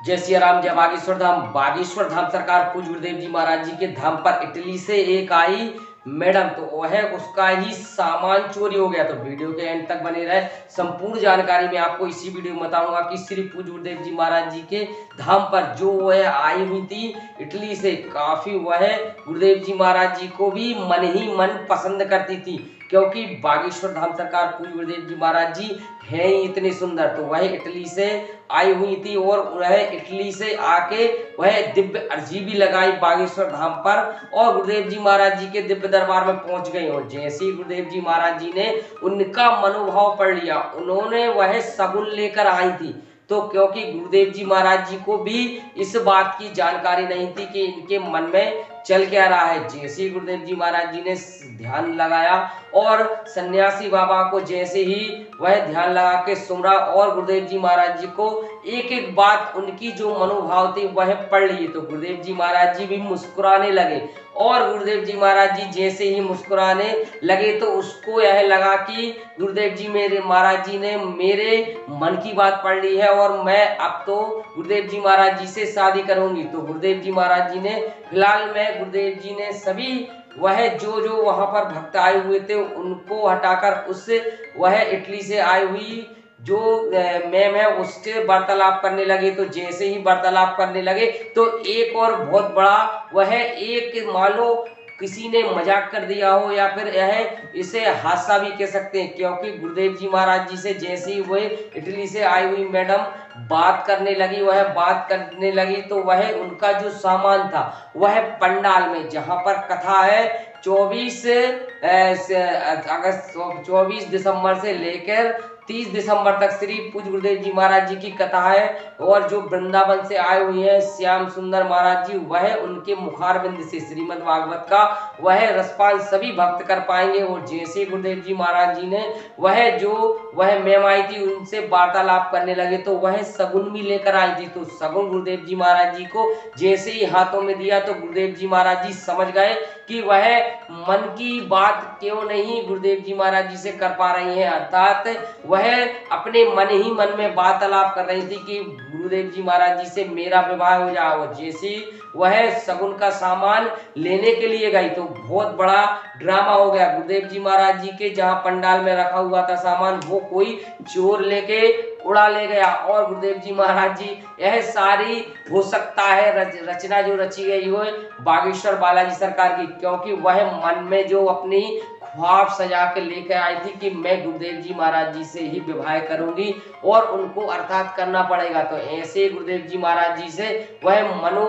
जय सिया राम, जय बागेश्वर धाम। बागेश्वर धाम सरकार पूज्य गुरुदेव जी महाराज जी के धाम पर इटली से एक आई मैडम, तो वह उसका ही सामान चोरी हो गया। तो वीडियो के एंड तक बने रहे, संपूर्ण जानकारी मैं आपको इसी वीडियो में बताऊंगा कि श्री पूज्य गुरुदेव जी महाराज जी के धाम पर जो वह आई हुई थी इटली से, काफी वह गुरुदेव जी महाराज जी को भी मन ही मन पसंद करती थी, क्योंकि बागेश्वर धाम सरकार पूज्य गुरुदेव जी महाराज जी हैं ही इतने सुंदर। तो वह इटली से आई हुई थी और वह इटली से आके वह दिव्य अर्जी भी लगाई बागेश्वर धाम पर और गुरुदेव जी महाराज जी के दिव्य दरबार में पहुंच गई। और जैसे ही गुरुदेव जी महाराज जी ने उनका मनोभाव पढ़ लिया, उन्होंने वह सगुन लेकर आई थी। तो क्योंकि गुरुदेव जी महाराज जी को भी इस बात की जानकारी नहीं थी कि इनके मन में चल क्या रहा है। जैसे ही गुरुदेव जी महाराज जी ने ध्यान लगाया और सन्यासी बाबा को जैसे ही वह ध्यान लगा के सुमरा और गुरुदेव जी महाराज जी को एक एक बात उनकी जो मनोभाव थी वह पढ़ लिए, तो गुरुदेव जी महाराज जी भी मुस्कुराने लगे। और गुरुदेव जी महाराज जी जैसे ही मुस्कुराने लगे तो उसको यह लगा कि गुरुदेव जी मेरे महाराज जी ने मेरे मन की बात पढ़ ली है और मैं अब तो गुरुदेव जी महाराज जी से शादी करूंगी। तो गुरुदेव जी महाराज जी ने फिलहाल में गुरुदेव जी ने सभी वह जो जो वहां पर भक्त आए हुए थे उनको हटाकर उससे वह इटली से आई हुई जो मैम है उससे वार्तालाप करने लगे। तो जैसे ही वार्तालाप करने लगे तो एक और बहुत बड़ा वह एक मान लो किसी ने मजाक कर दिया हो या फिर यह इसे हादसा भी कह सकते हैं, क्योंकि गुरुदेव जी महाराज जी से जैसे ही वह इटली से आई हुई मैडम बात करने लगी तो वह उनका जो सामान था वह पंडाल में जहां पर कथा है 24 दिसंबर से लेकर 30 दिसंबर तक श्री पूज्य गुरुदेव जी महाराज जी की कथा है। और जो वृंदावन से आए हुए हैं श्याम सुंदर महाराज जी, वह उनके मुखारबिंद से श्रीमद् भागवत का वह रसपान सभी भक्त कर पाएंगे। और जैसे गुरुदेव जी महाराज जी ने वह मैम आई थी उनसे वार्तालाप करने लगे तो वह सगुन भी लेकर आई थी। तो सगुन गुरुदेव जी महाराज जी को जैसे ही हाथों में दिया तो गुरुदेव जी महाराज जी समझ गए कि वह मन की बात क्यों नहीं गुरुदेव जी महाराज जी से कर पा रही हैं, अर्थात वह अपने मन ही मन में वार्तालाप कर रही थी कि गुरुदेव जी महाराज जी से मेरा विवाह हो जाए। जैसे वह सगुन का सामान लेने के लिए गई तो बहुत बड़ा ड्रामा हो गया। गुरुदेव जी महाराज जी के जहां पंडाल में रखा हुआ था सामान वो कोई चोर लेके उड़ा ले गया। और गुरुदेव जी महाराज जी यह सारी हो सकता है रचना जो रची गई हो बागेश्वर बालाजी सरकार की, क्योंकि वह मन में जो अपनी ख्वाब सजा के लेकर आई थी कि मैं गुरुदेव जी महाराज जी से ही विवाह करूंगी और उनको अर्थात करना पड़ेगा। तो ऐसे गुरुदेव जी महाराज जी से वह मनो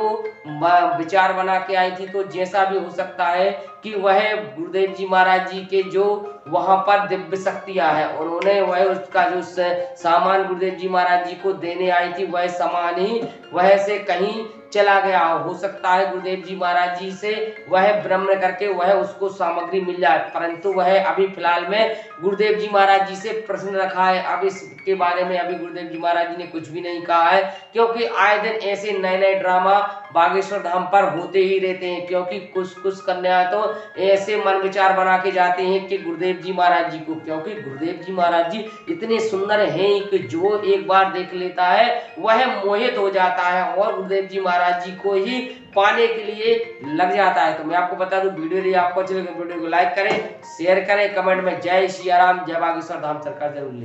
विचार बना के आई थी। तो जैसा भी हो सकता है कि वह गुरुदेव जी महाराज जी के जो वहां पर दिव्य शक्तियां हैं उन्होंने वह उसका जो सामान गुरुदेव जी महाराज जी को देने आई थी वह सामान ही वह से कहीं चला गया हो सकता है गुरुदेव जी महाराज जी से वह ब्रह्म करके वह उसको सामग्री मिल जाए, परंतु वह अभी फिलहाल में गुरुदेव जी महाराज जी से प्रश्न रखा है। अब इसके बारे में अभी गुरुदेव जी महाराज जी ने कुछ भी नहीं कहा है, क्योंकि आए दिन ऐसे नए नए ड्रामा बागेश्वर धाम पर होते ही रहते हैं। क्योंकि कुछ कन्या तो ऐसे मन विचार बना के जाते हैं कि गुरुदेव जी महाराज जी को, क्योंकि गुरुदेव जी महाराज जी इतने सुंदर हैं कि जो एक बार देख लेता है वह मोहित हो जाता है और गुरुदेव जी महाराज जी को ही पाने के लिए लग जाता है। तो मैं आपको बता दूं वीडियो आपको अच्छी लगे वीडियो को लाइक करें, शेयर करें, कमेंट में जय सिया राम, जय बागेश्वर धाम सरकार जरूर